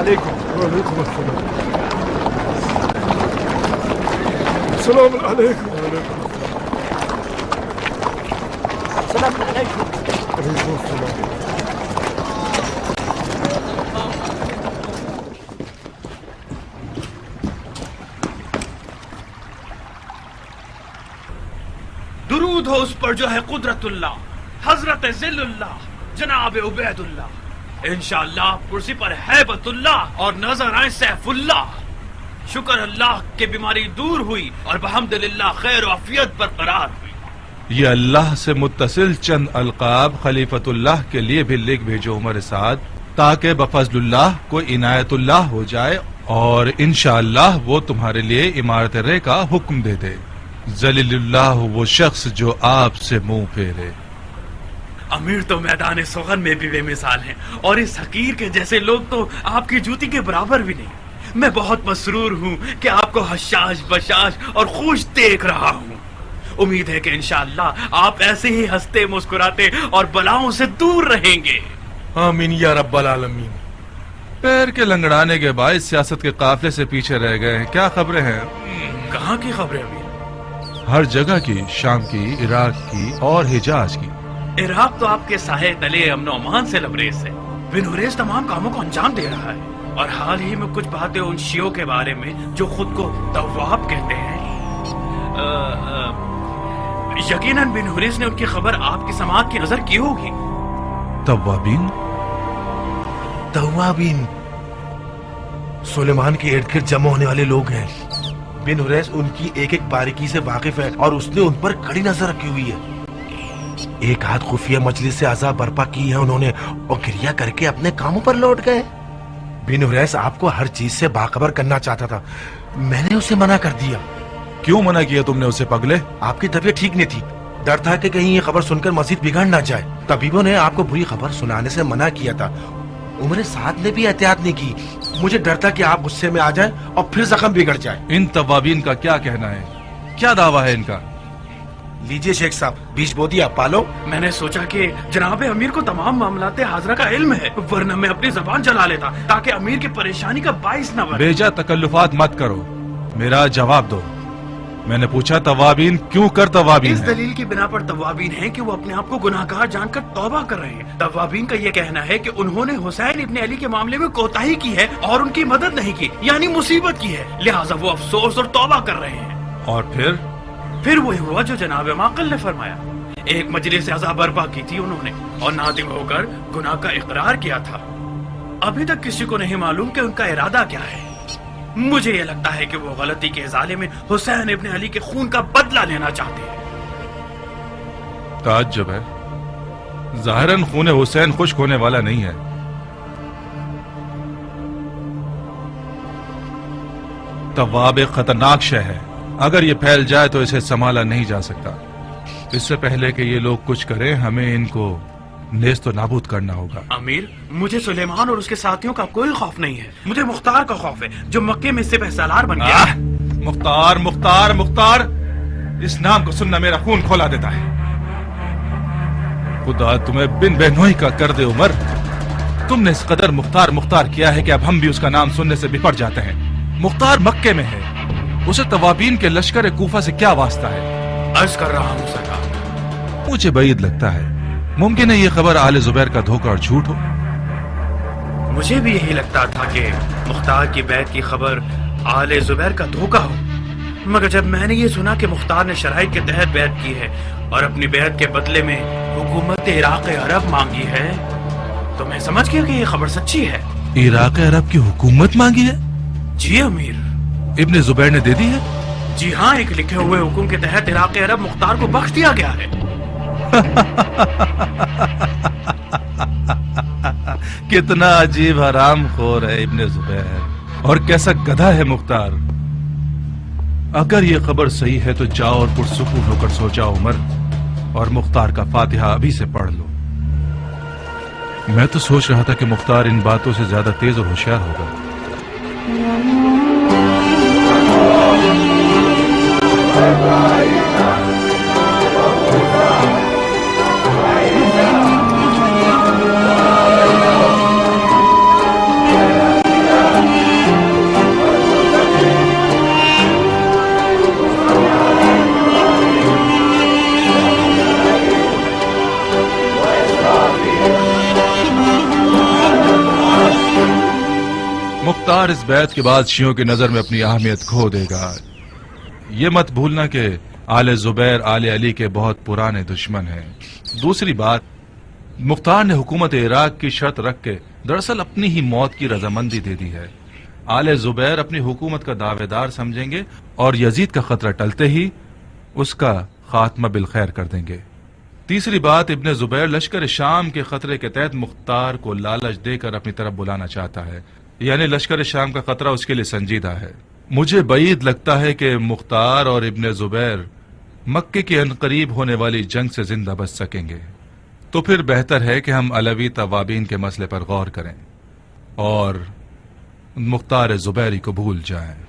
علیکم. وعلیکم السلام. السلام علیکم. السلام علیکم. وعلیکم السلام. درود ہو اس پر جو ہے قدرت اللہ، حضرت ذل اللہ جناب عبید اللہ. انشاءاللہ کرسی پر ہیبت اللہ اور نظر آئے سیف اللہ. شکر اللہ کہ بیماری دور ہوئی اور بحمدللہ خیر و عافیت برقرار ہوئی. یہ اللہ سے متصل چند القاب خلیفۃ اللہ کے لیے بھی لکھ بھیجو عمر سعد، تاکہ بفضل اللہ کو عنایت اللہ ہو جائے اور انشاءاللہ وہ تمہارے لیے عمارت رے کا حکم دے دے. ذلیل اللہ وہ شخص جو آپ سے منہ پھیرے. امیر تو میدان سخن میں بھی بے مثال ہیں اور اس حقیر کے جیسے لوگ تو آپ کی جوتی کے برابر بھی نہیں. میں بہت مسرور ہوں کہ آپ کو حشاش بشاش اور خوش دیکھ رہا ہوں. امید ہے کہ انشاءاللہ آپ ایسے ہی ہنستے مسکراتے اور بلاؤں سے دور رہیں گے. آمین یا رب العالمین. پیر کے لنگڑانے کے باعث سیاست کے قافلے سے پیچھے رہ گئے ہیں. کیا خبریں ہیں؟ کہاں کی خبریں ابھی؟ ہر جگہ کی، شام کی، عراق کی اور حجاز کی. عراق تو آپ کے سائے تلے امن و امان سے لبریز ہے. بن حریث تمام کاموں کو انجام دے رہا ہے اور حال ہی میں کچھ باتیں ان شیعوں کے بارے میں جو خود کو تواب کہتے ہیں. یقیناً بن حریث نے ان کی خبر آپ کی سماعت کی نظر کی ہوگی. توابین؟ توابین سلیمان کے ارد گرد جمع ہونے والے لوگ ہیں. بن حریث ان کی ایک ایک باریکی سے واقف ہے اور اس نے ان پر کڑی نظر رکھی ہوئی ہے. ایک ہاتھ خفیہ مجلس سے عذاب برپا کی ہے انہوں نے اور گریہ کر کے اپنے کاموں پر لوٹ گئے. بن حریث آپ کو ہر چیز سے باخبر کرنا چاہتا تھا، میں نے اسے منع کر دیا. کیوں منع کیا تم نے اسے پگلے؟ آپ کی طبیعت ٹھیک نہیں تھی، ڈر تھا کہ کہیں یہ خبر سن کر مزید بگڑ نہ جائے. طبیبوں نے آپ کو بری خبر سنانے سے منع کیا تھا. عمر سعد نے بھی احتیاط نہیں کی. مجھے ڈر تھا کہ آپ غصے میں آ جائیں اور پھر زخم بگڑ جائے. ان توابین کا کیا کہنا ہے؟ کیا دعویٰ ہے ان کا؟ لیجئے شیخ صاحب، بیچ بو دیا پالو. میں نے سوچا کہ جناب امیر کو تمام معاملات حاضرہ کا علم ہے، ورنہ میں اپنی زبان چلا لیتا تاکہ امیر کی پریشانی کا باعث نہ بنے. بیجا تکلفات مت کرو، میرا جواب دو. میں نے پوچھا توابین کیوں کر توابین اس ہے؟ دلیل کی بنا پر توابین ہیں کہ وہ اپنے آپ کو گناہ گار جان کر توبہ کر رہے ہیں. توابین کا یہ کہنا ہے کہ انہوں نے حسین ابن علی کے معاملے میں کوتاہی کی ہے اور ان کی مدد نہیں کی، یعنی مصیبت کی ہے، لہٰذا وہ افسوس اور توبہ کر رہے ہیں. اور پھر وہی ہوا جو جناب معقل نے فرمایا. ایک مجلس عذاب برپا کی تھی انہوں نے اور نادم ہو کر گناہ کا اقرار کیا تھا. ابھی تک کسی کو نہیں معلوم کہ ان کا ارادہ کیا ہے. مجھے یہ لگتا ہے کہ وہ غلطی کے ازالے میں حسین ابن علی کے خون کا بدلہ لینا چاہتے ہیں. تعجب ہے، ظاہراً خون حسین خشک ہونے والا نہیں ہے. تواب ایک خطرناک شے ہے، اگر یہ پھیل جائے تو اسے سنبھالا نہیں جا سکتا. اس سے پہلے کہ یہ لوگ کچھ کریں ہمیں ان کو نیست و نابود کرنا ہوگا. امیر، مجھے سلیمان اور اس کے ساتھیوں کا کوئی خوف نہیں ہے، مجھے مختار کا خوف ہے جو مکے میں سپہ سالار بن گیا. مختار مختار مختار، اس نام کو سننا میرا خون کھولا دیتا ہے. خدا تمہیں بن بہنوئی کا کر دے عمر. تم نے اس قدر مختار مختار کیا ہے کہ اب ہم بھی اس کا نام سننے سے بپھر جاتے ہیں. مختار مکے میں ہے، اسے توابین کے لشکر کوفہ سے کیا واسطہ ہے؟ عرض کر رہا ہوں سرکار. مجھے بعید لگتا ہے، ممکن ہے یہ خبر آل زبیر کا دھوکہ اور جھوٹ ہو. مجھے بھی یہی لگتا تھا کہ مختار کی بیعت کی خبر آل زبیر کا دھوکہ ہو، مگر جب میں نے یہ سنا کہ مختار نے شرائط کے تحت بیعت کی ہے اور اپنی بیعت کے بدلے میں حکومت عراق عرب مانگی ہے تو میں سمجھ گیا کہ یہ خبر سچی ہے. عراق عرب کی حکومت مانگی ہے؟ جی امیر. ابن زبیر نے دے دی ہے؟ جی ہاں، ایک لکھے ہوئے حکم کے تحت عراق عرب مختار کو بخش دیا گیا ہے. کتنا عجیب حرام خور ہے ابن زبیر، اور کیسا گدھا ہے مختار. اگر یہ خبر صحیح ہے تو جاؤ اور پرسکون ہو کر سو جاؤ عمر، اور مختار کا فاتحہ ابھی سے پڑھ لو. میں تو سوچ رہا تھا کہ مختار ان باتوں سے زیادہ تیز اور ہوشیار ہوگا. مختار اس بیعت کے بعد شیعوں کی نظر میں اپنی اہمیت کھو دے گا۔ یہ مت بھولنا کہ آل زبیر آل علی کے بہت پرانے دشمن ہیں۔ دوسری بات، مختار نے حکومت عراق کی شرط رکھ کے دراصل اپنی ہی موت کی رضامندی دے دی ہے۔ آل زبیر اپنی حکومت کا دعوے دار سمجھیں گے اور یزید کا خطرہ ٹلتے ہی اس کا خاتمہ بالخیر کر دیں گے۔ تیسری بات، ابن زبیر لشکر شام کے خطرے کے تحت مختار کو لالچ دے کر اپنی طرف بلانا چاہتا ہے، یعنی لشکر شام کا خطرہ اس کے لیے سنجیدہ ہے۔ مجھے بعید لگتا ہے کہ مختار اور ابن زبیر مکے کے عنقریب ہونے والی جنگ سے زندہ بچ سکیں گے، تو پھر بہتر ہے کہ ہم علوی توابین کے مسئلے پر غور کریں اور مختار زبیری کو بھول جائیں۔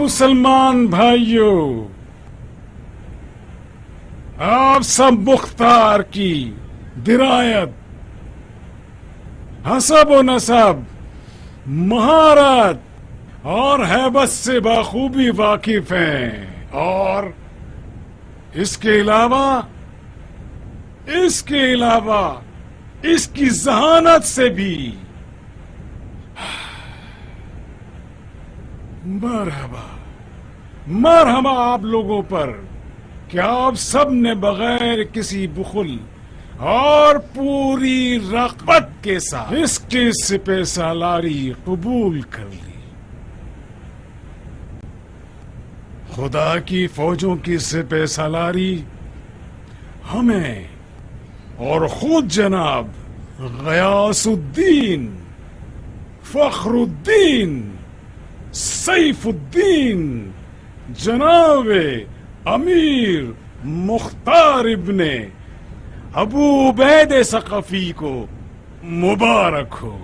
مسلمان بھائیوں، آپ سب مختار کی درایت، حسب و نسب، مہارت اور ہیبت سے بخوبی واقف ہیں، اور اس کے علاوہ اس کی ذہانت سے بھی مرحبا آپ لوگوں پر کہ آپ سب نے بغیر کسی بخل اور پوری رغبت کے ساتھ اس کی سپہ سالاری قبول کر لی۔ خدا کی فوجوں کی سپہ سالاری ہمیں اور خود جناب غیاث الدین، فخر الدین، سیف الدین، جناب امیر مختار ابن ابو عبید ثقفی کو مبارک ہو۔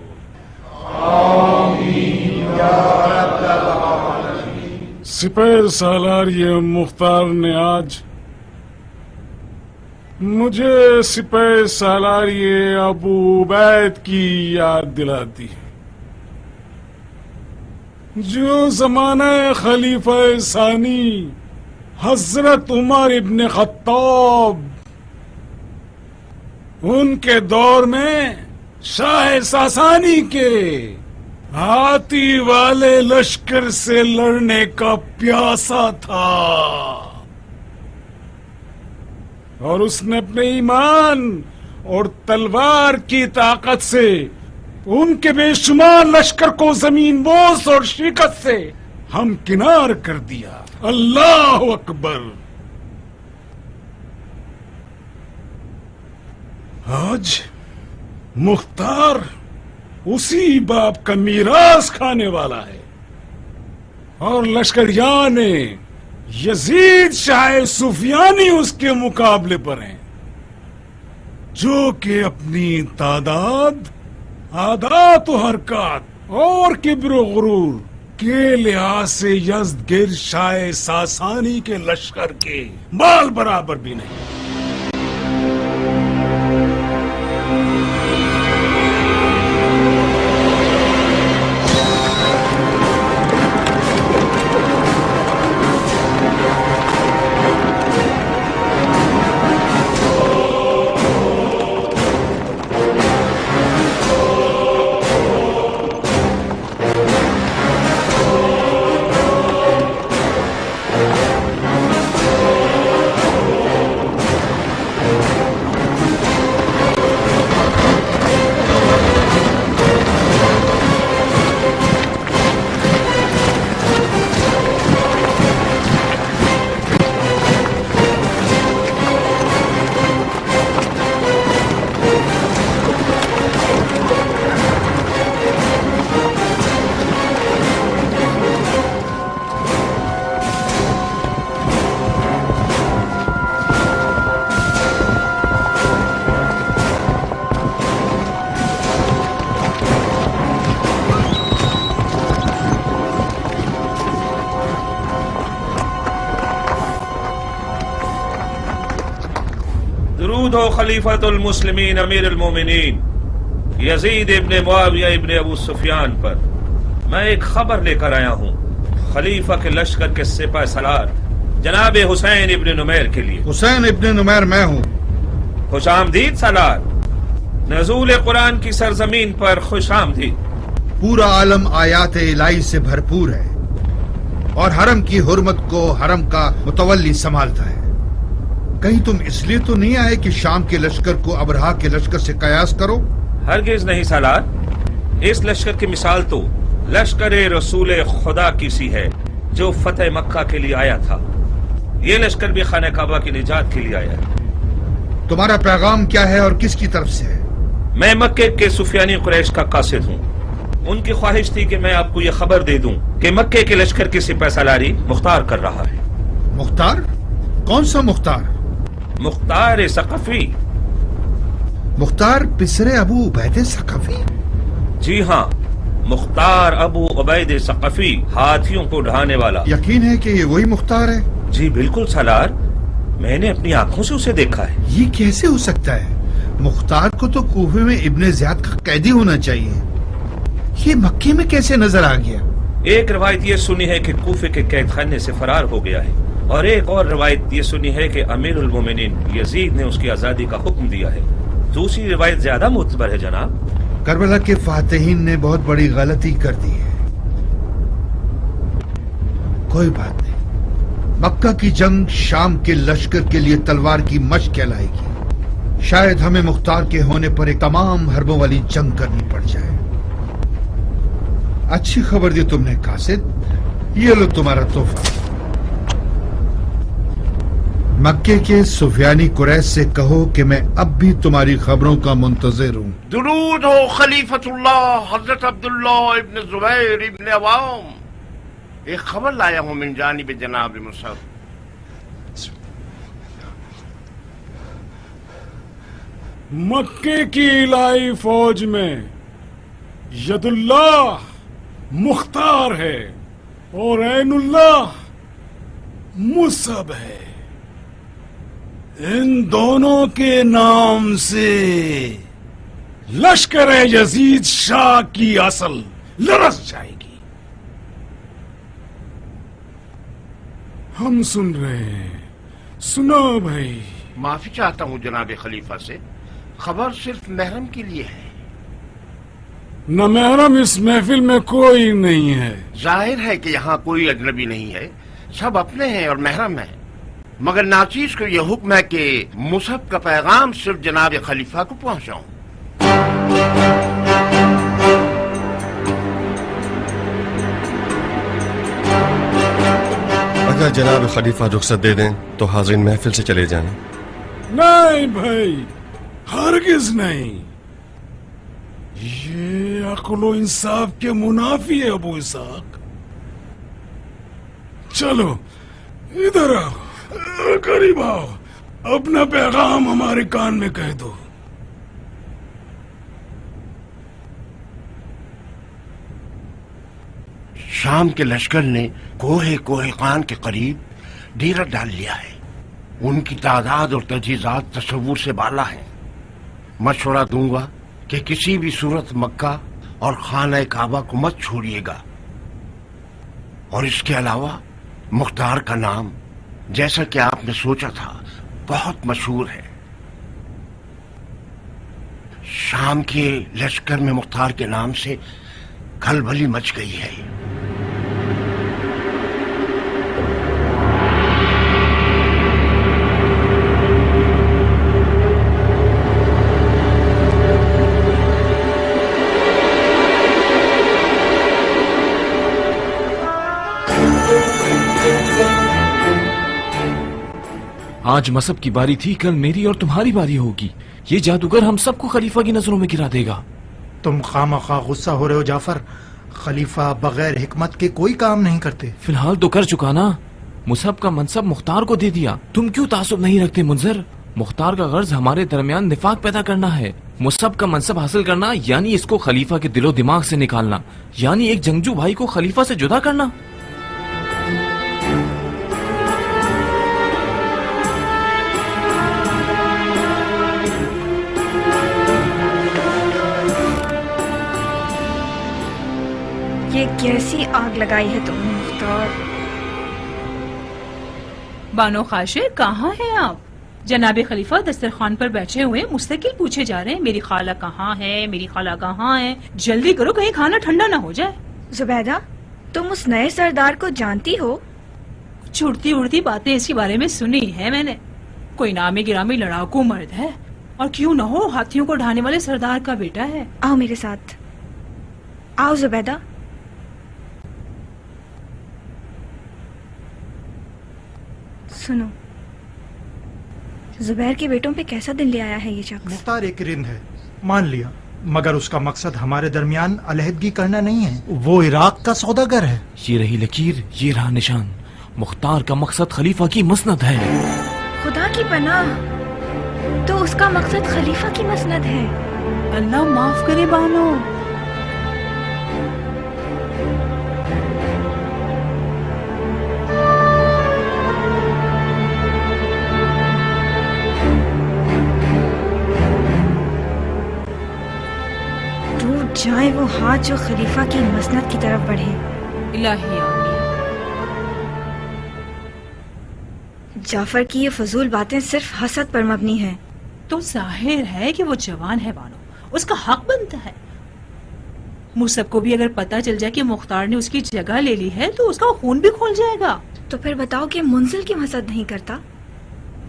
سپہ سالاری مختار نے آج مجھے سپہ سالاری ابو عبید کی یاد دلا دی، جو زمانہ خلیفہ ثانی حضرت عمر ابن خطاب، ان کے دور میں شاہ ساسانی کے ہاتھی والے لشکر سے لڑنے کا پیاسا تھا، اور اس نے اپنے ایمان اور تلوار کی طاقت سے ان کے بے شمار لشکر کو زمین بوس اور شکست سے ہمکنار کر دیا۔ اللہ اکبر۔ آج مختار اسی باپ کا میراث کھانے والا ہے، اور لشکریان یزید شاہ سفیانی اس کے مقابلے پر ہیں، جو کہ اپنی تعداد، عادات و حرکات اور کبر و غرور کے لحاظ سے یزدگرد شاہ ساسانی کے لشکر کے بال برابر بھی نہیں۔ हो खलीफतुल मुस्लिमीन अमीर अल-मोमिनीन यजीद इब्न मुआविया इब्न अबू सुफियान पर मैं एक खबर लेकर आया हूँ खलीफा के लश्कर के सिपह सलार जनाब हुसैन इब्न नुमैर के लिए। हुसैन इब्न नुमैर मैं हूँ। खुश आमदीद सलार, नज़ूल कुरान की सरजमीन पर खुश आमदीद। पूरा आलम आयात इलाही से भरपूर है और हरम की हुर्मत को हरम का मुतवल्ली संभालता है। कहीं तुम इसलिए तो नहीं आए कि शाम के लश्कर को अबरहा के लश्कर से कयास करो? हरगिज नहीं सलार, इस लश्कर की मिसाल तो लश्कर रसूल खुदा की सी है जो फतेह मक्का के लिए आया था। ये लश्कर भी खाने काबा की निजात के लिए आया है। तुम्हारा पैगाम क्या है और किसकी तरफ से है? मैं मक्के के सुफियानी कुरैश का कासिद हूँ। उनकी ख्वाहिश थी कि मैं आपको ये खबर दे दूं कि मक्के के लश्कर की सिपह सलारी मुख्तार कर रहा है। मुख्तार? कौन सा मुख्तार? मुख्तार सकफी। मुख्तार पिसरे अबू उबैद सकफी? जी हाँ, मुख्तार अबू उबैद सकफी, हाथियों को ढहाने वाला। यकीन है कि ये वही मुख्तार है? जी बिल्कुल सलार, मैंने अपनी आंखों से उसे देखा है। ये कैसे हो सकता है? मुख्तार को तो कूफे में इब्ने ज़ियाद का कैदी होना चाहिए, ये मक्के में कैसे नजर आ गया? एक रवायत ये सुनी है कि कूफे के कैद खाने से फरार हो गया है और एक और रवायत ये सुनी है कि अमीरुल मोमिनीन यजीद ने उसकी आजादी का हुक्म दिया है। दूसरी रवायत ज्यादा मुतबर है जनाब। करबला के फातिहीन ने बहुत बड़ी गलती कर दी है। कोई बात नहीं, मक्का की जंग शाम के लश्कर के लिए तलवार की मशक कहलाएगी। शायद हमें मुख्तार के होने पर एक तमाम हरबों वाली जंग करनी पड़ जाए। अच्छी खबर दी तुमने कासिद, ये लो तुम्हारा तोहफा। मक्के के सुफियानी कुरैश से कहो कि मैं अब भी तुम्हारी खबरों का मुंतजिर हूँ। दुरूद हो खलीफतुल्लाह हजरत अब्दुल्लाह इब्न जुबैर इब्न अवाम। एक खबर लाया हूँ मिन जानिब जनाब मुसअब। मक्के की इलाही फौज में यदुल्लाह मुख्तार है और ऐनुल्लाह मुसअब है। इन दोनों के नाम से लश्कर यजीद शाह की असल लरस जाएगी। हम सुन रहे हैं, सुनो भाई। माफी चाहता हूँ जनाब खलीफा से, खबर सिर्फ महरम के लिए है। न महरम इस महफिल में कोई नहीं है। जाहिर है कि यहाँ कोई अजनबी नहीं है, सब अपने हैं और महरम है। मगर नाचीज को यह हुक्म है कि मुसअब का पैगाम सिर्फ जनाब खलीफा को पहुंचाऊं। अगर जनाब खलीफा रुख्सत दे दें तो हाज़रीन महफिल से चले जाएं। नहीं भाई, हरगिज नहीं। ये अक्ल इंसाफ के मुनाफी है अबू इसाक। चलो इधर आओ, करीब आओ, अपना पैगाम हमारे कान में कह दो। शाम के लश्कर ने कोहे खान के करीब डेरा डाल लिया है। उनकी तादाद और तजहीज़ात तसव्वुर से बाला है। मशवरा दूंगा कि किसी भी सूरत मक्का और खाना काबा को मत छोड़िएगा। और इसके अलावा मुख्तार का नाम, जैसा कि आपने सोचा था, बहुत मशहूर है। शाम के लश्कर में मुख्तार के नाम से खलबली मच गई है। आज मसब की बारी थी, कल मेरी और तुम्हारी बारी होगी। ये जादूगर हम सबको खलीफा की नजरों में गिरा देगा। तुम खामखा गुस्सा हो रहे हो जाफर। खलीफा बगैर हिकमत के कोई काम नहीं करते। फिलहाल तो कर चुका ना। मुसब का मनसब मुख्तार को दे दिया। तुम क्यों तासुब नहीं रखते मुंजर? मुख्तार का गर्ज हमारे दरमियान निफाक पैदा करना है। मुसब का मनसब हासिल करना यानी इसको खलीफा के दिलो दिमाग से निकालना, यानी एक जंगजू भाई को खलीफा से जुदा करना। یہ کیسی آگ لگائی ہے تم نے مختار؟ بانو خاشے کہاں ہیں آپ؟ جناب خلیفہ دسترخوان پر بیٹھے ہوئے مستقل پوچھے جا رہے ہیں میری خالہ کہاں ہے، میری خالہ کہاں ہے؟ جلدی کرو کہیں کھانا ٹھنڈا نہ ہو جائے۔ زبیدہ تم اس نئے سردار کو جانتی ہو؟ کچھ اڑتی اڑتی باتیں اس کے بارے میں سنی ہے میں نے۔ کوئی نامی گرامی لڑاکو مرد ہے، اور کیوں نہ ہو ہاتھیوں کو ڈھانے والے سردار کا بیٹا ہے۔ آؤ میرے ساتھ، آؤ زبیدہ۔ سنو، زبیر کے بیٹوں پہ کیسا دل لے آیا ہے یہ شخص؟ مختار ایک رند ہے، مان لیا، مگر اس کا مقصد ہمارے درمیان علیحدگی کرنا نہیں ہے، وہ عراق کا سوداگر ہے۔ یہ رہی لکیر، یہ رہا نشان، مختار کا مقصد خلیفہ کی مسند ہے۔ خدا کی پناہ، تو اس کا مقصد خلیفہ کی مسند ہے۔ اللہ معاف کرے بانو۔ ٹوٹ جائے وہ ہاتھ جو خلیفہ کی مسند کی طرف بڑھے۔ الہی آمین۔ جعفر کی یہ فضول باتیں صرف حسد پر مبنی ہیں۔ تو ظاہر ہے کہ وہ جوان ہے بانو، اس کا حق بنتا ہے۔ مصعب کو بھی اگر پتہ چل جائے کہ مختار نے اس کی جگہ لے لی ہے تو اس کا خون بھی کھول جائے گا۔ تو پھر بتاؤ کہ منزل کیوں حسد نہیں کرتا؟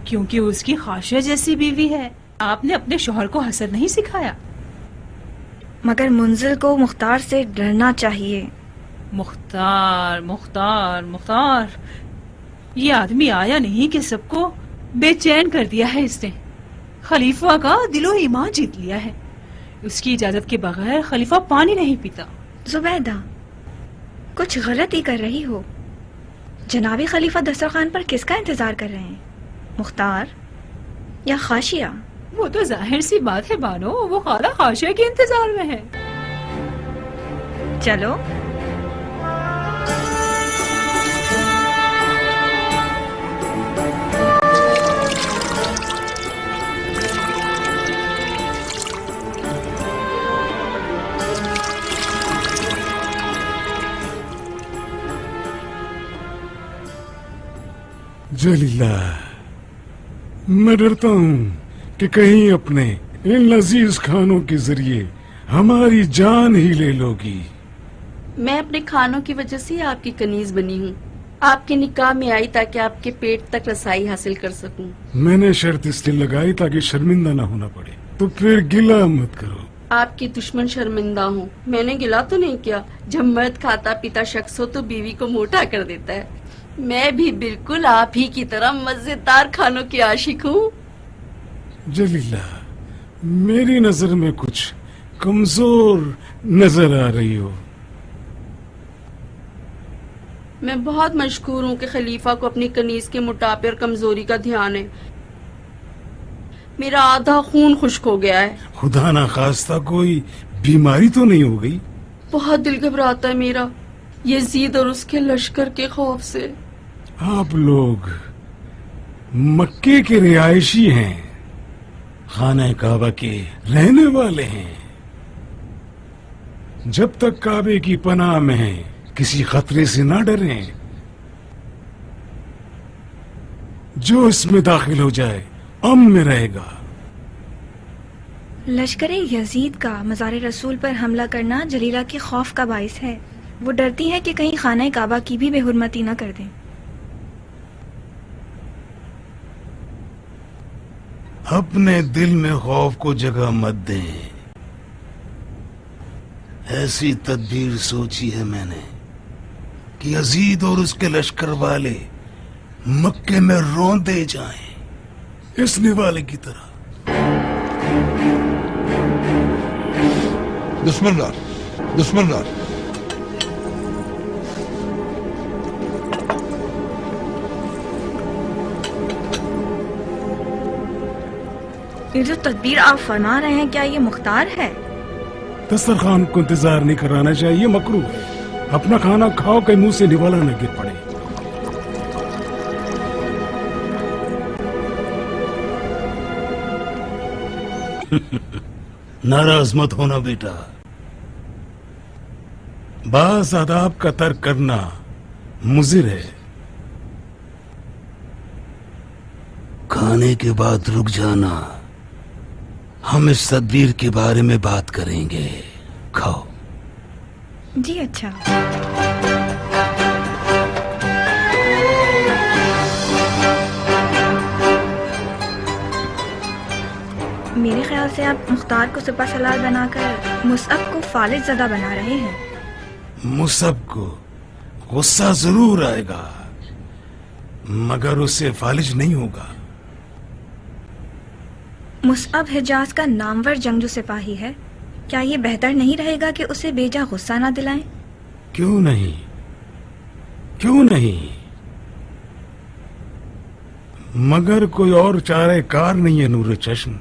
کیونکہ اس کی خاشیہ جیسی بیوی ہے۔ آپ نے اپنے شوہر کو حسد نہیں سکھایا۔ مگر منزل کو مختار سے ڈرنا چاہیے۔ مختار مختار مختار، یہ آدمی آیا نہیں کہ سب کو بے چین کر دیا ہے اس نے۔ خلیفہ کا دل و ایمان جیت لیا ہے۔ اس کی اجازت کے بغیر خلیفہ پانی نہیں پیتا۔ زبیدہ کچھ غلط ہی کر رہی ہو۔ جناب خلیفہ دسترخوان پر کس کا انتظار کر رہے ہیں، مختار یا خاشیہ؟ وہ تو ظاہر سی بات ہے بانو، وہ خالہ خاشیہ کے انتظار میں ہے۔ چلو جلیلہ، میں ڈرتا ہوں کہ کہیں اپنے ان لذیذ کھانوں کے ذریعے ہماری جان ہی لے لو گی۔ میں اپنے کھانوں کی وجہ سے آپ کی کنیز بنی ہوں، آپ کے نکاح میں آئی تاکہ آپ کے پیٹ تک رسائی حاصل کر سکوں۔ میں نے شرط اس لیے لگائی تاکہ شرمندہ نہ ہونا پڑے، تو پھر گلہ مت کرو۔ آپ کی دشمن شرمندہ ہوں، میں نے گلہ تو نہیں کیا۔ جب مرد کھاتا پیتا شخص ہو تو بیوی کو موٹا کر دیتا ہے۔ میں بھی بالکل آپ ہی کی طرح مزیدار کھانوں کی عاشق ہوں۔ جلیلہ، میری نظر میں کچھ کمزور نظر آ رہی ہو۔ میں بہت مشکور ہوں کہ خلیفہ کو اپنی کنیز کے موٹاپے اور کمزوری کا دھیان ہے۔ میرا آدھا خون خشک ہو گیا ہے۔ خدا نہ خواستہ کوئی بیماری تو نہیں ہو گئی؟ بہت دل گھبراتا ہے میرا، یزید اور اس کے لشکر کے خوف سے۔ آپ لوگ مکے کے رہائشی ہیں، خانہ کعبہ کے رہنے والے ہیں۔ جب تک کعبے کی پناہ میں ہیں کسی خطرے سے نہ ڈریں۔ جو اس میں داخل ہو جائے امن میں رہے گا۔ لشکر یزید کا مزار رسول پر حملہ کرنا جلیلہ کے خوف کا باعث ہے۔ وہ ڈرتی ہے کہ کہیں خانہ کعبہ کی بھی بے حرمتی نہ کر دیں۔ اپنے دل میں خوف کو جگہ مت دیں۔ ایسی تدبیر سوچی ہے میں نے کہ یزید اور اس کے لشکر والے مکے میں روندے جائیں، اس نوالے کی طرح۔ دشمن رات، دشمن رات۔ یہ جو تدبیر آپ فرما رہے ہیں کیا یہ مختار ہے؟ دسترخوان کو انتظار نہیں کرانا چاہیے، مکروہ ہے۔ اپنا کھانا کھاؤ کہ منہ سے نوالا نہ گر پڑے۔ ناراض مت ہونا بیٹا، बाज़ आदाब का तर्क करना मुज़िर है। खाने के बाद रुक जाना, हम इस तदबीर के बारे में बात करेंगे। खाओ। जी अच्छा। मेरे ख्याल से आप मुख्तार को सुपर सलाद बनाकर मुसअब को फालिज ज़दा बना रहे हैं। मुसअब को गुस्सा जरूर आएगा, मगर उससे फालिज नहीं होगा। मुसअब हिजाज का नामवर जंगजू सिपाही है, क्या ये बेहतर नहीं रहेगा कि उसे बेजा गुस्सा ना दिलाएं? क्यों नहीं, क्यों नहीं, मगर कोई और चारे कार नहीं है नूर चश्म।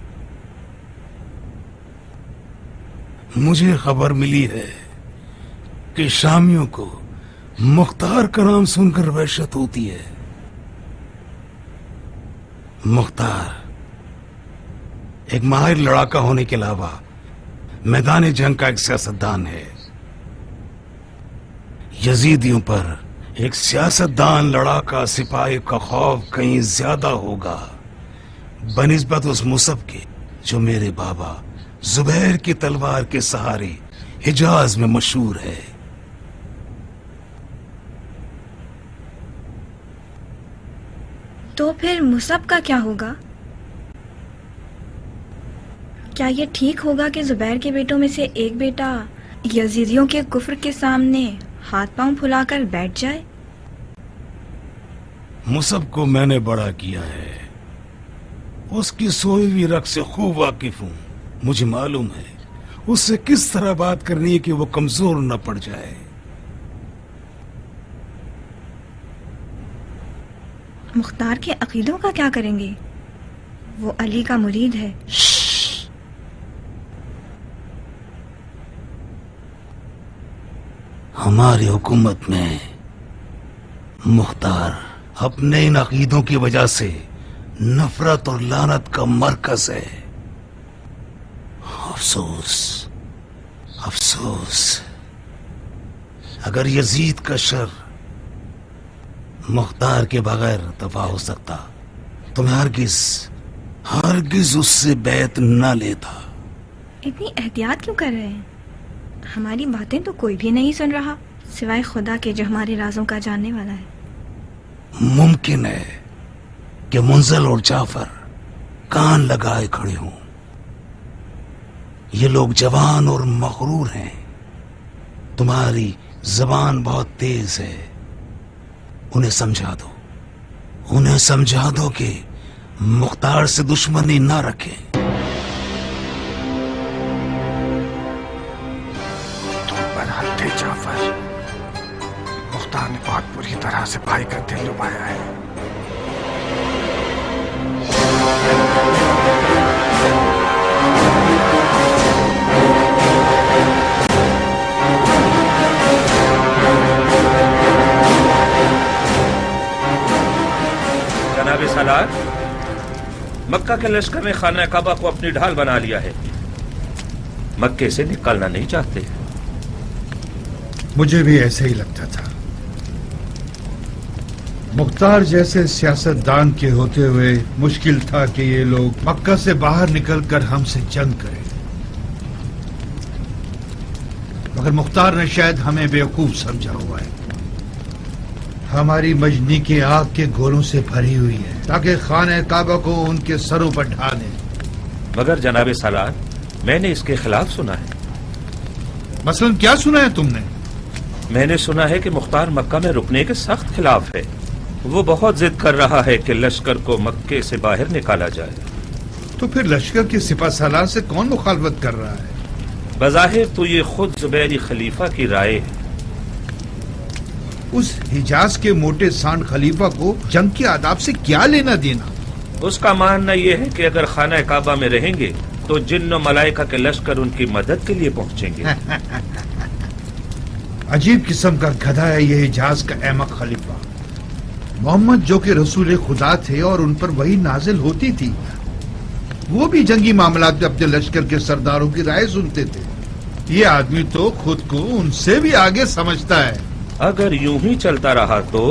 मुझे खबर मिली है कि शामियों को मुख्तार का नाम सुनकर वहशत होती है। मुख्तार एक माहिर लड़ाका होने के अलावा मैदान जंग का एक सियासतदान है। यजीदियों पर एक सियासतदान लड़ाका सिपाही का खौफ कहीं ज्यादा होगा बनिस्बत उस मुसअब के जो मेरे बाबा जुबैर की तलवार के सहारे हिजाज में मशहूर है। तो फिर मुसअब का क्या होगा? क्या ये ठीक होगा कि जुबैर के बेटों में से एक बेटा यजीदियों के कुफ्र के सामने हाथ पांव फुलाकर बैठ जाए? मुसअब को मैंने बड़ा किया है, उसकी सोई हुई रग से खूब वाकिफ हूं। मुझे मालूम है उससे किस तरह बात करनी है कि वो कमजोर न पड़ जाए। मुख्तार के अकीदों का क्या करेंगे? वो अली का मुरीद है। हमारी हुकूमत में मुख्तार अपने इन अकीदों की वजह से नफरत और लानत का मरकज है। अफसोस, अफसोस, अगर यजीद का शर मुख्तार के बगैर दफा हो सकता तो मैं हरगिज उससे बैत न लेता। इतनी एहतियात क्यों कर रहे हैं? हमारी बातें तो कोई भी नहीं सुन रहा सिवाय खुदा के जो हमारे राजों का जानने वाला है। मुमकिन है कि मुंजल और जाफर कान लगाए खड़े हों। ये लोग जवान और मगरूर हैं। तुम्हारी जबान बहुत तेज है, उन्हें समझा दो, उन्हें समझा दो कि मुख्तार से दुश्मनी ना रखें। तुम पर हद थे जाफर, मुख्तार ने बहुत बुरी तरह से भाई का दिल डुबाया है। जनाब सालार, मक्का के लश्कर ने खाना काबा को अपनी ढाल बना लिया है, मक्के से निकलना नहीं चाहते। मुझे भी ऐसे ही लगता था। मुख्तार जैसे सियासतदान के होते हुए मुश्किल था कि ये लोग मक्का से बाहर निकलकर हमसे जंग करें, मगर मुख्तार ने शायद हमें बेवकूफ समझा हुआ है। हमारी मजनी की आग के गोलों से भरी हुई है ताकि खाने काबा को उनके सरों पर ढालें। मगर जनाब सालार, मैंने इसके खिलाफ सुना है। मसलन क्या सुना है तुमने? मैंने सुना है कि मुख्तार मक्का में रुकने के सख्त खिलाफ है। वो बहुत जिद कर रहा है कि लश्कर को मक्के से बाहर निकाला जाए। तो फिर लश्कर के सिपा सालार से कौन मुखालफत कर रहा है? बज़ाहिर तो ये खुद जुबैरी खलीफा की राय है। उस हिजाज के मोटे सांड खलीफा को जंग के आदाब से क्या लेना देना? उसका मानना यह है कि अगर खाना काबा में रहेंगे तो जिन्न और मलाइका के लश्कर उनकी मदद के लिए पहुंचेंगे। अजीब किस्म का गधा है ये हिजाज का अहमक खलीफा। मोहम्मद जो कि रसूल खुदा थे और उन पर वही नाजिल होती थी, वो भी जंगी मामलात में अपने लश्कर के सरदारों की राय सुनते थे। ये आदमी तो खुद को उनसे भी आगे समझता है। अगर यूं ही चलता रहा तो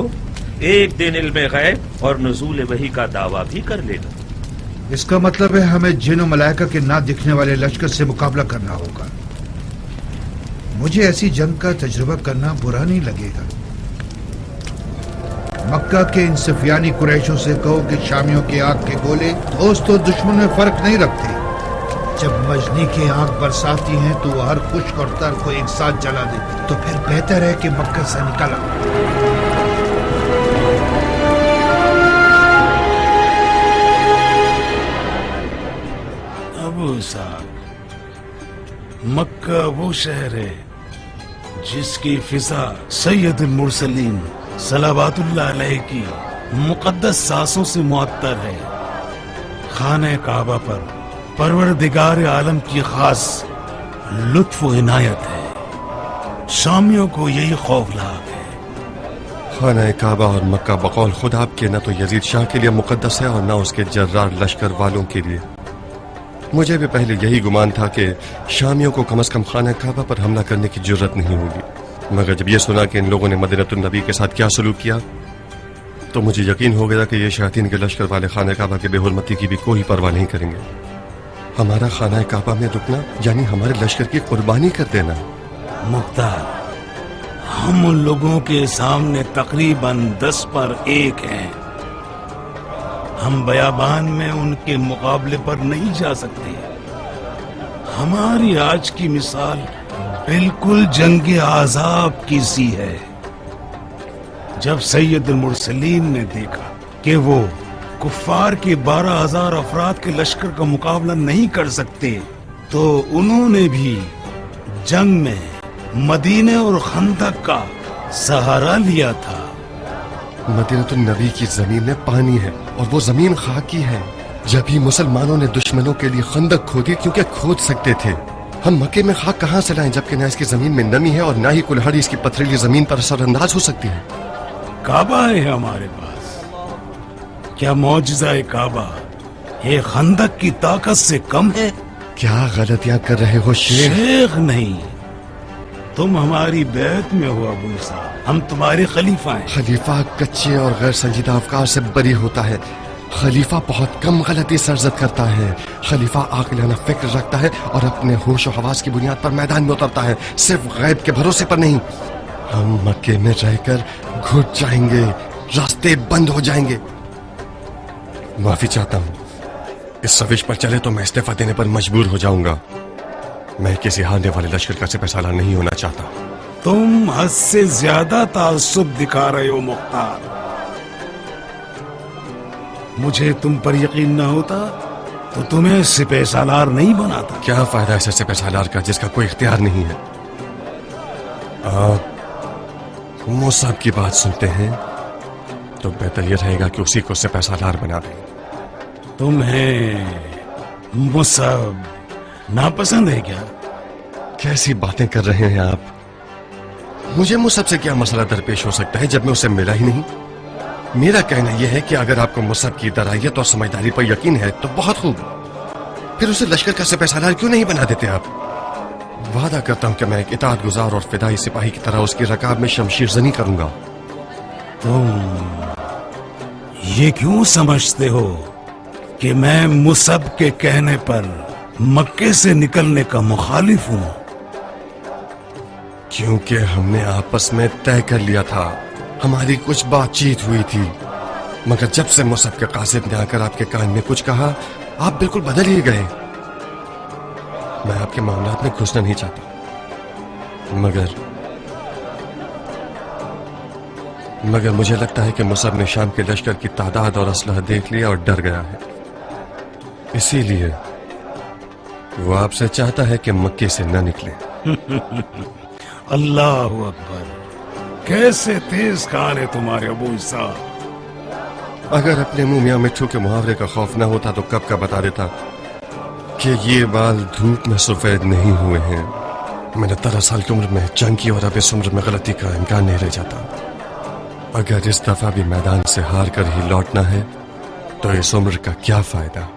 एक दिन इल्म गैब और नुज़ूल वही का दावा भी कर लेगा। इसका मतलब है हमें जिन और मलाइका के ना दिखने वाले लश्कर से मुकाबला करना होगा। मुझे ऐसी जंग का तजुर्बा करना बुरा नहीं लगेगा। मक्का के इन सफियानी कुरैशों से कहो कि शामियों के आग के गोले दोस्त और दुश्मन में फर्क नहीं रखते। जब मजनी की आग बरसाती हैं तो वो हर खुश्क और तर को एक साथ जला देती, तो फिर बेहतर है कि मक्का से निकल आओ। अबू साहब, मक्का वो शहर है जिसकी फिजा सैयदुल मुरसलीन सलावतुल्लाह अलैहि की मुकद्दस सांसों से मुअत्तर है। खाने काबा पर परवरदिगार आलम की खास लुत्फ व इनायत है। शामियों को यही खौफनाक है। खाना काबा और मक्का बकौल खुद आपके न तो यजीद शाह के लिए मुकद्दस है और न उसके जर्रार लश्कर वालों के लिए। मुझे भी पहले यही गुमान था कि शामियों को कम से कम खाना काबा पर हमला करने की जरूरत नहीं होगी, मगर जब ये सुना कि इन लोगों ने मदीनतुन नबी के साथ क्या सलूक किया तो मुझे यकीन हो गया कि ये शयातीन के लश्कर वाले खाना काबा के बेहुरमती की भी कोई परवाह नहीं करेंगे। हमारा खाना काबा में रुकना यानी हमारे लश्कर की कुर्बानी कर देना। मुख्तार, हम उन लोगों के सामने तकरीबन 10 पर 1 हैं। हम बयाबान में उनके मुकाबले पर नहीं जा सकते। हमारी आज की मिसाल बिल्कुल जंग आज़ाब की सी है। जब सैयद मुरसलीन ने देखा कि वो कुफ्फार के 12,000 अफराद के लश्कर का मुकाबला नहीं कर सकते, तो उन्होंने भी जंग में मदीने और खंदक का सहारा लिया था। मदीनतुन नबी की जमीन में पानी है और वो जमीन खाक की है। जब ही मुसलमानों ने दुश्मनों के लिए खंदक खोदी क्योंकि खोद सकते थे। हम मक्के में खाक कहां से लाएं जबकि न इसकी जमीन में नमी है और ना ही कुल्हाड़ी इसकी पथरीली जमीन पर असरअंदाज हो सकती है। काबा है हमारे पास। क्या मौजज़ा काबा ये खंदक की ताकत से कम है? क्या गलतियां कर रहे हो शेख? शेख नहीं, तुम हमारी बैत में हो अबू साहब। हम तुम्हारे खलीफा हैं। खलीफा कच्चे और गैर संजीदा अफकार से बरी होता है। खलीफा बहुत कम गलती सरजद करता है। खलीफा आकिलाना फिक्र रखता है और अपने होश और हवास की बुनियाद पर मैदान में उतरता है, सिर्फ गैब के भरोसे पर नहीं। हम मक्के में रहकर घुट जाएंगे, रास्ते बंद हो जाएंगे। माफी चाहता हूँ, इस सविश पर चले तो मैं इस्तीफा देने पर मजबूर हो जाऊंगा। मैं किसी हारने वाले लश्कर का सिपहसालार नहीं होना चाहता। तुम हद से ज्यादा ताज्जुब दिखा रहे हो मुख्तार। मुझे तुम पर यकीन न होता तो तुम्हें सिपहसालार नहीं बनाता। क्या फायदा ऐसे सिपहसालार का जिसका कोई इख्तियार नहीं है? आप मुसअब की बात सुनते हैं तो बेहतर यह रहेगा कि उसी को सिपहसालार बना दें। तुम्हें मुसअब नापसंद है क्या? कैसी बातें कर रहे हैं आप? मुझे मुसअब से क्या मसला दरपेश हो सकता है जब मैं उसे मिला ही नहीं? मेरा कहना यह है कि अगर आपको मुसअब की दरायत और समझदारी पर यकीन है तो बहुत खूब, फिर उसे लश्कर का सिपहसालार क्यों नहीं बना देते आप? वादा करता हूं कि मैं एक इताअत गुजार और फिदाई सिपाही की तरह उसकी रकाब में शमशीर जनी करूंगा। तुम ये क्यों समझते हो कि मैं मुसअब के कहने पर मक्के से निकलने का मुखालिफ हूं? क्योंकि हमने आपस में तय कर लिया था, हमारी कुछ बातचीत हुई थी, मगर जब से मुसअब के कासिद ने आकर आपके कान में कुछ कहा आप बिल्कुल बदल ही गए। मैं आपके मामलात में घुसना नहीं चाहता, मगर मुझे लगता है कि मुसअब ने शाम के लश्कर की तादाद और असलहा देख लिया और डर गया है। इसीलिए वो आपसे चाहता है कि मक्के से न निकले। अल्लाह अकबर, कैसे तेज कान है तुम्हारे अबू साहब। अगर अपने मुंह मियां मिट्ठू के मुहावरे का खौफ न होता तो कब का बता देता कि ये बाल धूप में सफेद नहीं हुए हैं। मैंने 13 साल की उम्र में जंग की और अब इस उम्र में गलती का इम्कान नहीं रह जाता। अगर इस दफा भी मैदान से हार कर ही लौटना है तो इस उम्र का क्या फायदा?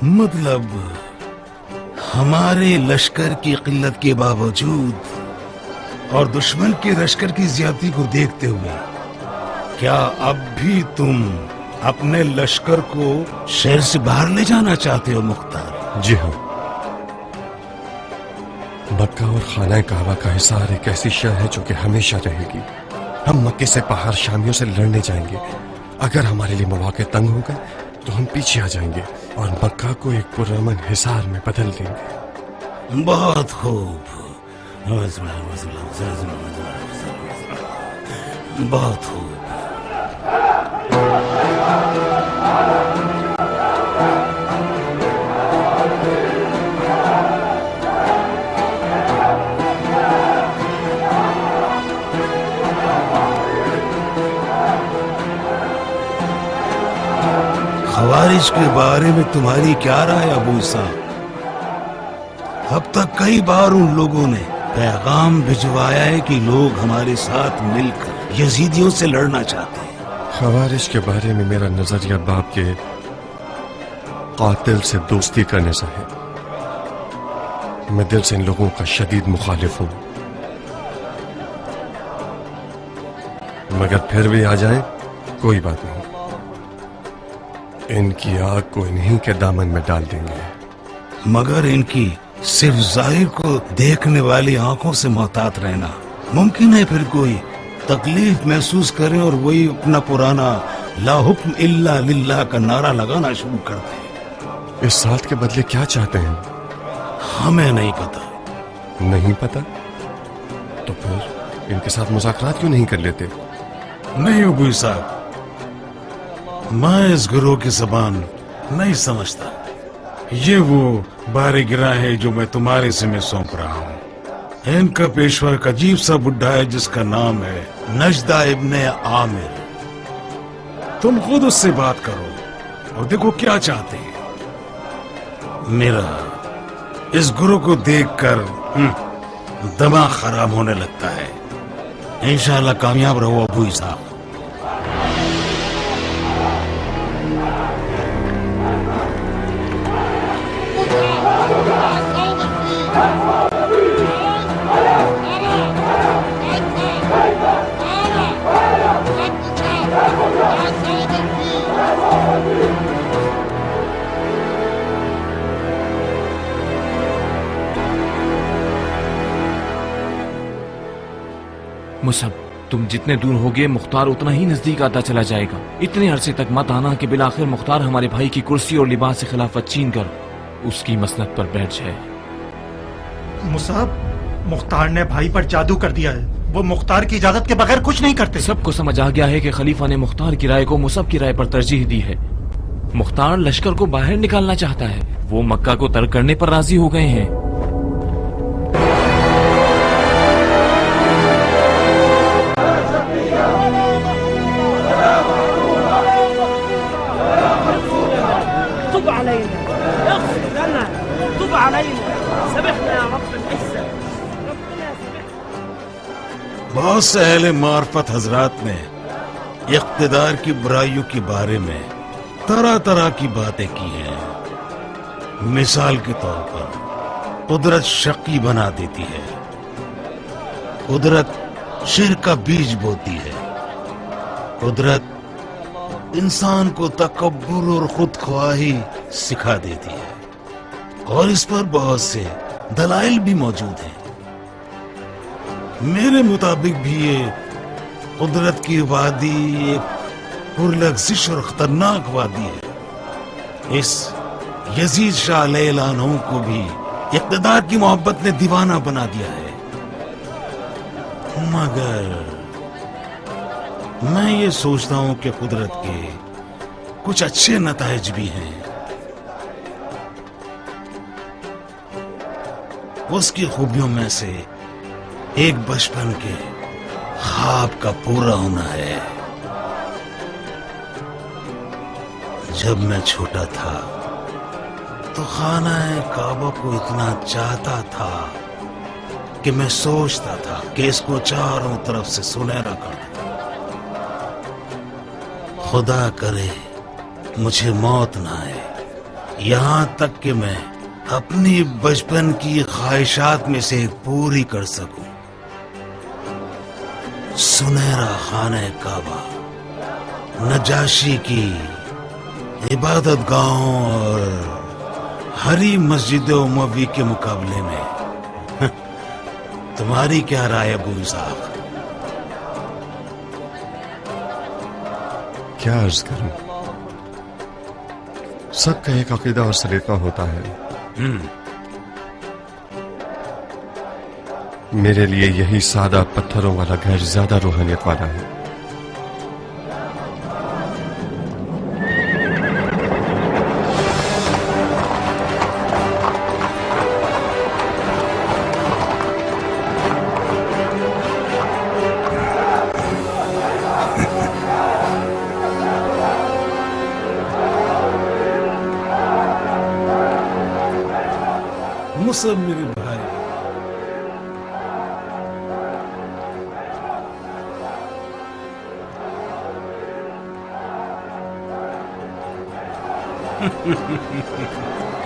मतलब ہمارے لشکر کی قلت کے باوجود اور دشمن کے لشکر کی زیادتی کو دیکھتے ہوئے کیا اب بھی تم اپنے لشکر کو شہر سے باہر لے جانا چاہتے ہو مختار؟ جی ہاں، مکہ اور خانہ کعبہ کا حصار ایک ایسی شے ہے جو کہ ہمیشہ رہے گی۔ ہم مکے سے باہر شامیوں سے لڑنے جائیں گے، اگر ہمارے لیے مواقع تنگ ہو گئے تو ہم پیچھے آ جائیں گے اور مکہ کو ایک پرامن حصار میں بدل دیں گے۔ بہت خوب، بہت خوب۔ خوارج کے بارے میں تمہاری کیا رائے ابو صاحب؟ اب تک کئی بار ان لوگوں نے پیغام بھجوایا ہے کہ لوگ ہمارے ساتھ مل کر یزیدیوں سے لڑنا چاہتے ہیں۔ خوارج کے بارے میں میرا نظریہ باپ کے قاتل سے دوستی کرنے سے ہے۔ میں دل سے ان لوگوں کا شدید مخالف ہوں، مگر پھر بھی آ جائیں کوئی بات نہیں، ان کی آگ کو انہی کے دامن میں ڈال دیں گے۔ مگر ان کی صرف ظاہر کو دیکھنے والی آنکھوں سے محتاط رہنا ممکن ہے، پھر کوئی تکلیف محسوس کریں اور وہی اپنا پرانا لا حکم الا للہ کا نعرہ لگانا شروع کر دیں۔ اس ساتھ کے بدلے کیا چاہتے ہیں؟ ہمیں نہیں پتا۔ نہیں پتا تو پھر ان کے ساتھ مذاکرات کیوں نہیں کر لیتے؟ نہیں ابو صاحب، میں اس گروہ کی زبان نہیں سمجھتا۔ یہ وہ بارے گرہ ہے جو میں تمہارے ذمہ سونپ رہا ہوں۔ ان کا پیشوا ایک عجیب سا بڈھا ہے جس کا نام ہے نجدہ ابن عامر۔ تم خود اس سے بات کرو اور دیکھو کیا چاہتے ہیں۔ میرا اس گروہ کو دیکھ کر دماغ خراب ہونے لگتا ہے۔ انشاءاللہ کامیاب رہو ابو صاحب۔ مصعب، تم جتنے دور ہوگے مختار اتنا ہی نزدیک آتا چلا جائے گا۔ اتنے عرصے تک مت آنا کہ بالآخر مختار ہمارے بھائی کی کرسی اور لباس سے خلافت چھین کر اس کی مسند پر بیٹھ جائے۔ مصعب، مختار نے بھائی پر جادو کر دیا ہے، وہ مختار کی اجازت کے بغیر کچھ نہیں کرتے۔ سب کو سمجھ آ گیا ہے کہ خلیفہ نے مختار کی رائے کو مصعب کی رائے پر ترجیح دی ہے۔ مختار لشکر کو باہر نکالنا چاہتا ہے، وہ مکہ کو ترک کرنے پر راضی ہو گئے ہیں۔ بہت سے اہل معرفت حضرات نے اقتدار کی برائیوں کے بارے میں طرح طرح کی باتیں کی ہیں۔ مثال کے طور پر قدرت شقی بنا دیتی ہے، قدرت شرک کا بیج بوتی ہے، قدرت انسان کو تکبر اور خود خواہی سکھا دیتی ہے، اور اس پر بہت سے دلائل بھی موجود ہیں۔ میرے مطابق بھی یہ قدرت کی وادی ایک پرلغزش اور خطرناک وادی ہے۔ اس یزید شاہ علیہ العنہ کو بھی اقتدار کی محبت نے دیوانہ بنا دیا ہے، مگر میں یہ سوچتا ہوں کہ قدرت کے کچھ اچھے نتائج بھی ہیں۔ اس کی خوبیوں میں سے ایک بچپن کے خواب کا پورا ہونا ہے۔ جب میں چھوٹا تھا تو خانہ کعبہ کو اتنا چاہتا تھا کہ میں سوچتا تھا کہ اس کو چاروں طرف سے سنہرا کر دوں۔ خدا کرے مجھے موت نہ آئے، یہاں تک کہ میں اپنی بچپن کی خواہشات میں سے ایک پوری کر سکوں. سنہرا خانہ کعبہ نجاشی کی عبادت گاہوں اور ہری مسجد اموی کے مقابلے میں تمہاری کیا رائے ابو اسحاق؟ کیا عرض کروں، سب کا ایک عقیدہ اور سلیقہ ہوتا ہے. میرے لیے یہی سادہ پتھروں والا گھر زیادہ روحانیت والا ہے. مصعب میرے بھائی،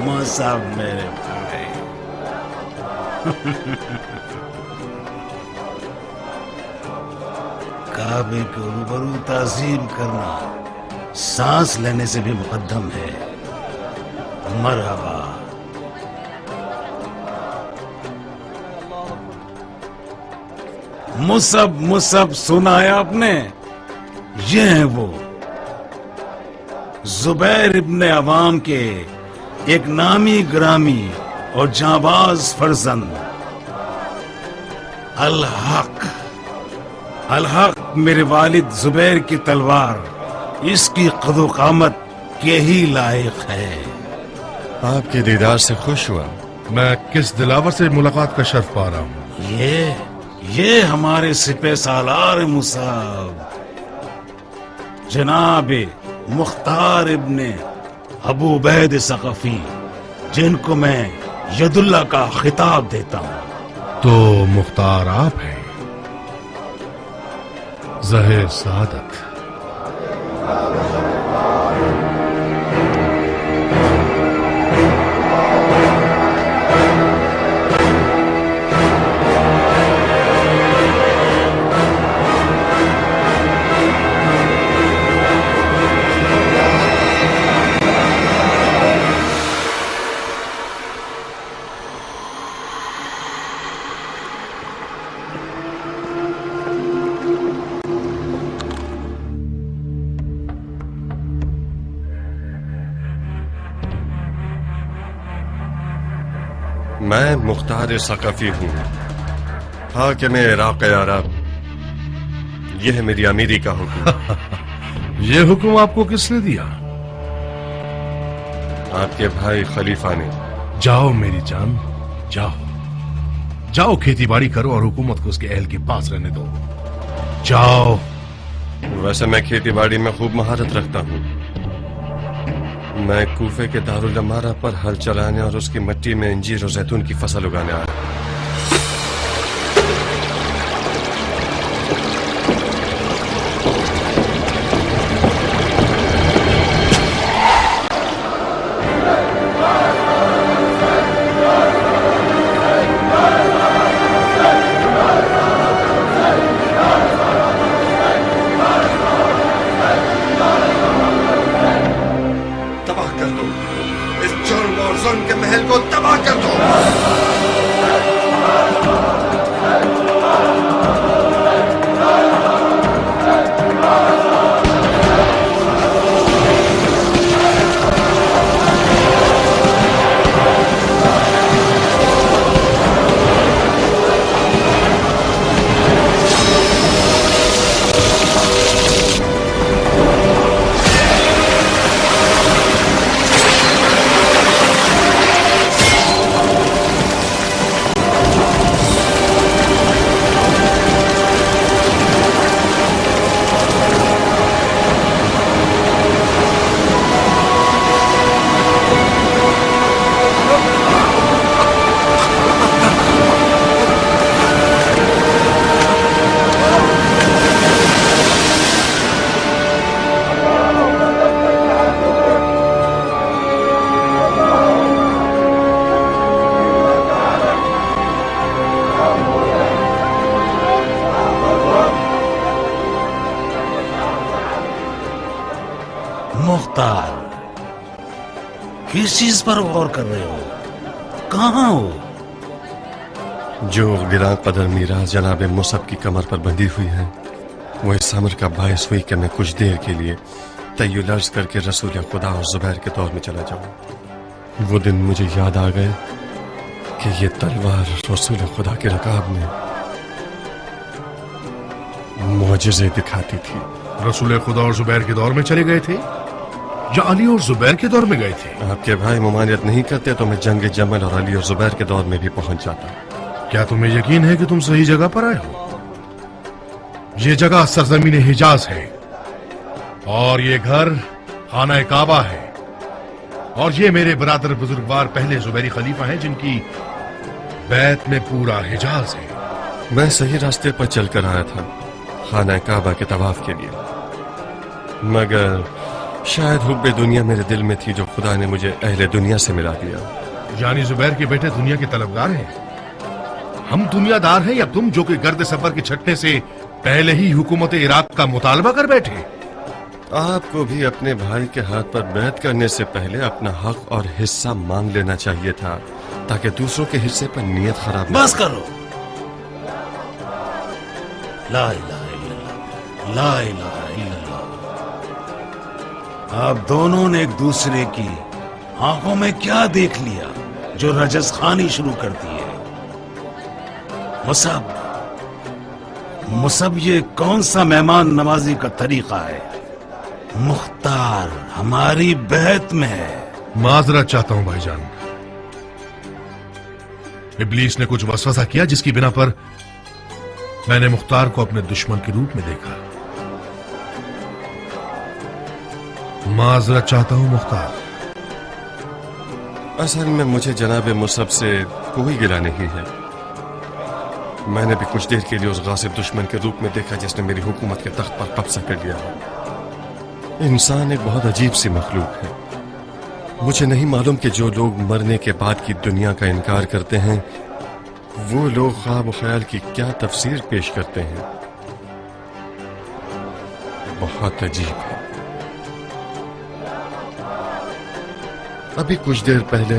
مصعب میرے بھائی، کعبے کے روبرو تعظیم کرنا سانس لینے سے بھی مقدم ہے. مرحبا. مصعب سنا ہے آپ نے؟ یہ ہیں وہ زبیر ابن عوام کے ایک نامی گرامی اور جانباز فرزند الحق میرے والد زبیر کی تلوار اس کی قد و قامت کے ہی لائق ہے. آپ کے دیدار سے خوش ہوا. میں کس دلاور سے ملاقات کا شرف پا رہا ہوں؟ یہ ہمارے سپہ سالار مصعب جناب مختار ابن ابو عبید ثقفی، جن کو میں ید اللہ کا خطاب دیتا ہوں. تو مختار آپ ہیں؟ ظاہر سعادت. میں مختار ثقفی ہوں، حاکم عراق عرب. یہ ہے میری امیری کا حکم. یہ حکم آپ کو کس نے دیا؟ آپ کے بھائی خلیفہ نے. جاؤ میری جان، جاؤ کھیتی باڑی کرو اور حکومت کو اس کے اہل کے پاس رہنے دو. جاؤ. ویسے میں کھیتی باڑی میں خوب مہارت رکھتا ہوں. میں کوفے کے دارالعمارہ پر ہل چلانے اور اس کی مٹی میں انجیر اور زیتون کی فصل اگانے آیا. کے محل کو تباہ کر دو. किस चीज पर गौर कर रहे हो? कहाँ हो? जो गिरा कदर मीरास जनाब मुसब की कमर पर बंधी हुई है, वो इस अमर का बायस हुई कि मैं कुछ देर के लिए तय्युल अर्ज करके रसूल खुदा और जुबैर के दौर में चला जाऊं। वो दिन मुझे याद आ गए कि ये तलवार रसूल खुदा के रकाब में मोजज़े दिखाती थी। रसूल खुदा और जुबैर के दौर में चले गए थे या अली और जुबैर के दौर में गए थे? आपके भाई मुमानियत नहीं करते तो मैं जंग जमल और अली और जुबैर के दौर में भी पहुंच जाता। क्या तुम्हें यकीन है कि तुम सही जगह पर आए हो? ये जगह सरजमीन हिजाज है और ये घर खाना काबा है और ये मेरे बरादर बुजुर्गवार पहले जुबैरी खलीफा हैं जिनकी बैत में पूरा हिजाज है। मैं सही रास्ते पर चलकर आया था खाना काबा के तवाफ के लिए, मगर शायद हुब्बे दुनिया मेरे दिल में थी जो खुदा ने मुझे अहले दुनिया से मिला दिया। यानी जुबैर के बेटे दुनिया के तलबगार हैं। हम दुनियादार हैं या तुम जो कि गर्द सफर के छटने से पहले ही हुकूमत इराक का मुतालबा कर बैठे? आपको भी अपने भाई के हाथ पर बैत करने से पहले अपना हक और हिस्सा मांग लेना चाहिए था ताकि दूसरों के हिस्से पर नीयत खराब बस करो। ला इलाहा इल्लल्लाह, ला इलाहा इल्लल्लाह। आप दोनों ने एक दूसरे की आंखों में क्या देख लिया जो रजस खानी शुरू करती है? मुसब ये कौन सा मेहमान नवाजी का तरीका है? मुख्तार हमारी बैत में है। माजरत चाहता हूं भाईजान, इब्लीस ने कुछ वसवसा किया जिसकी बिना पर मैंने मुख्तार को अपने दुश्मन के रूप में देखा। माजरत चाहता हूं मुख्तार। असल में मुझे जनाब मुसब से कोई गिला नहीं है। मैंने भी कुछ देर के लिए उस गासिब दुश्मन के रूप में देखा जिसने मेरी हुकूमत के तख्त पर कब्जा कर लिया है। इंसान एक बहुत अजीब सी मखलूक है। मुझे नहीं मालूम कि जो लोग मरने के बाद की दुनिया का इनकार करते हैं वो लोग ख्वाब ख्याल की क्या तफसीर पेश करते हैं। बहुत अजीब है। अभी कुछ देर पहले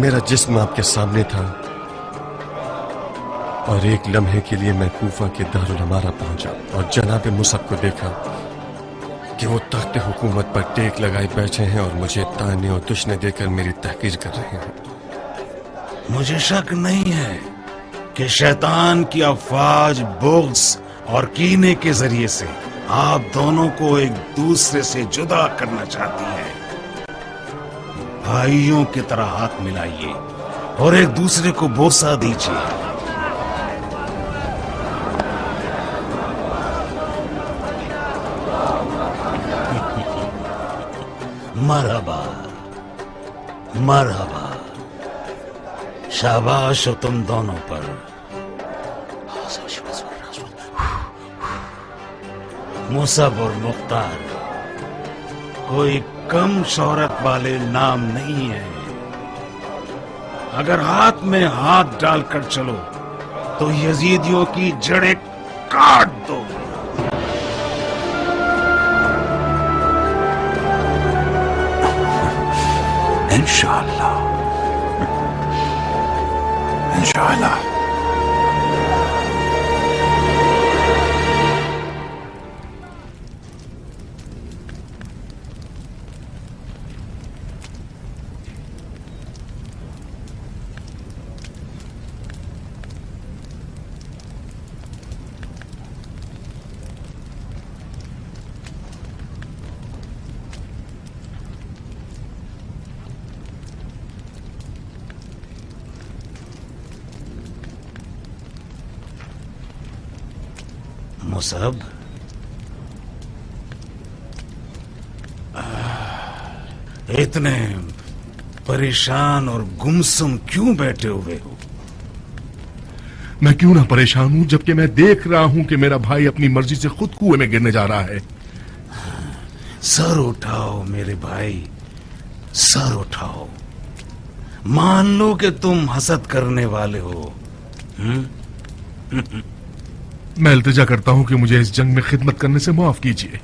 मेरा जिस्म आपके सामने था और एक लम्हे के लिए मैं कूफा के दारुल अमारा पहुंचा और जनाब मुसब को देखा कि वो तख्त हुकूमत पर टेक लगाए बैठे हैं और मुझे ताने और दुश्मने देकर मेरी तहकीर कर रहे हैं। मुझे शक नहीं है कि शैतान की अफवाज बुग़्ज़ और कीने के जरिए से आप दोनों को एक दूसरे से जुदा करना चाहती है। भाइयों की तरह हाथ मिलाइए और एक दूसरे को बोसा दीजिए। मरहबा मरहबा, शाबाश हो तुम दोनों पर। मुसब और मुख्तार कोई कम शोहरत वाले नाम नहीं है। अगर हाथ में हाथ डालकर चलो तो यजीदियों की जड़ें काट दो। इंशाअल्लाह इंशाअल्लाह। मुसब, इतने परेशान और गुमसुम क्यों बैठे हुए हो? मैं क्यों ना परेशान हूं जबकि मैं देख रहा हूं कि मेरा भाई अपनी मर्जी से खुद कुएं में गिरने जा रहा है। सर उठाओ मेरे भाई, सर उठाओ। मान लो कि तुम हसद करने वाले हो। मैं इल्तिजा करता हूं कि मुझे इस जंग में खिदमत करने से मुआफ कीजिए।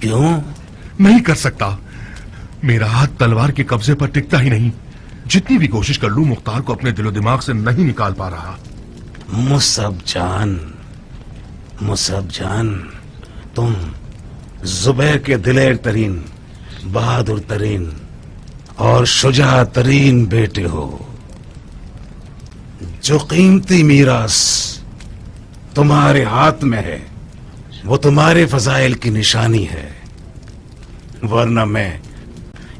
क्यों? नहीं कर सकता। मेरा हाथ तलवार के कब्जे पर टिकता ही नहीं। जितनी भी कोशिश कर लूं मुख्तार को अपने दिलो दिमाग से नहीं निकाल पा रहा। मुसब जान, तुम जुबैर के दिलेर तरीन, बहादुर तरीन और शुजा तरीन बेटे हो। जो कीमती मीरास तुम्हारे हाथ में है वो तुम्हारे फजाइल की निशानी है, वरना मैं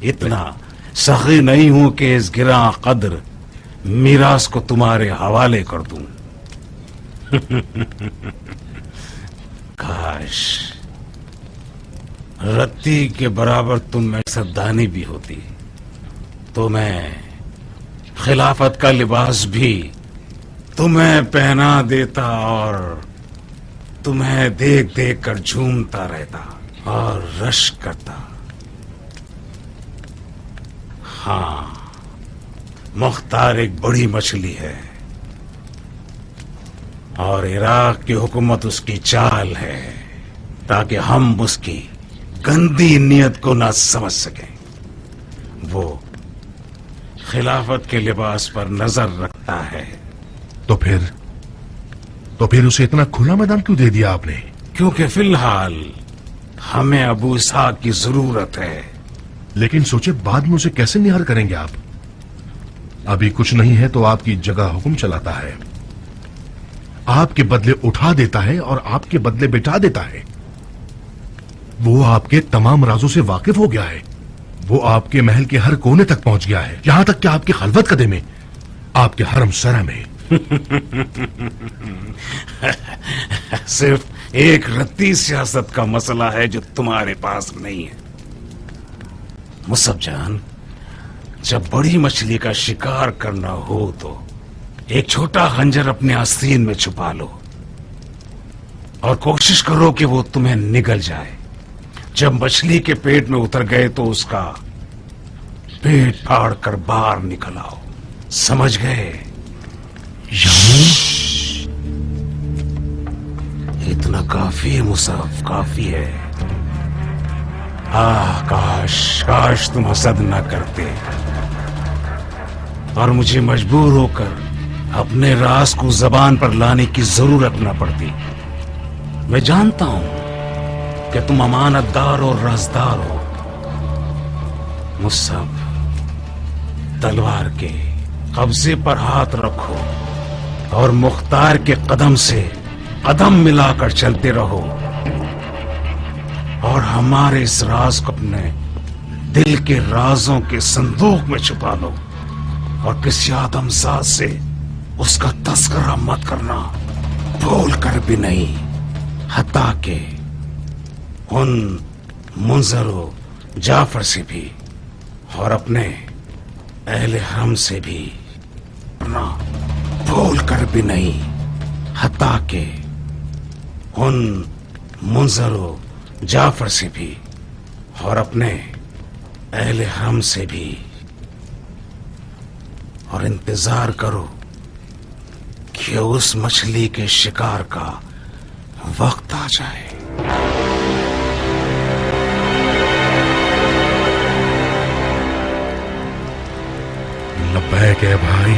इतना सखी नहीं हूं कि इस गिरा कद्र मीरास को तुम्हारे हवाले कर दूं। काश रत्ती के बराबर तुम में सरदानी भी होती तो मैं खिलाफत का लिबास भी तुम्हें पहना देता और तुम्हें देख देख कर झूमता रहता और रश करता। हाँ, मुख्तार एक बड़ी मछली है और इराक की हुकूमत उसकी चाल है ताकि हम उसकी गंदी नीयत को ना समझ सकें। वो खिलाफत के लिबास पर नजर रखता है। तो फिर उसे इतना खुला मैदान क्यों दे दिया आपने? क्योंकि फिलहाल हमें अबू इसहाक की जरूरत है। लेकिन सोचे बाद में उसे कैसे निहार करेंगे आप? अभी कुछ नहीं है तो आपकी जगह हुक्म चलाता है, आपके बदले उठा देता है और आपके बदले बिठा देता है। वो आपके तमाम राजों से वाकिफ हो गया है। वो आपके महल के हर कोने तक पहुंच गया है, यहां तक कि आपकी खलवत कदे में, आपके हरम सरा में। सिर्फ एक रत्ती सियासत का मसला है जो तुम्हारे पास नहीं है। मुसब जान, जब बड़ी मछली का शिकार करना हो तो एक छोटा खंजर अपने आस्तीन में छुपा लो और कोशिश करो कि वो तुम्हें निगल जाए। जब मछली के पेट में उतर गए तो उसका पेट फाड़ कर बाहर निकल आओ। समझ गए? इतना काफी है मुसफ, काफी है। काश तुम हसद ना करते और मुझे मजबूर होकर अपने राज को जबान पर लाने की जरूरत ना पड़ती। मैं जानता हूं कि तुम अमानतदार और राजदार हो। मुसब, तलवार के कब्जे पर हाथ रखो और मुख्तार के कदम से कदम मिलाकर चलते रहो और हमारे इस राज को अपने दिल के राजों के संदूक में छुपा लो और किसी आदमजात से उसका तस्करा मत करना, भूल कर भी नहीं। हत्ता के उन मुंजरो जाफर से भी और अपने अहले हरम से भी ना, भूल कर भी नहीं। हत्ता के उन मुंजरो जाफर से भी और अपने अहले हरम से भी। और इंतजार करो कि उस मछली के शिकार का वक्त आ जाए। लब्बैक है भाई।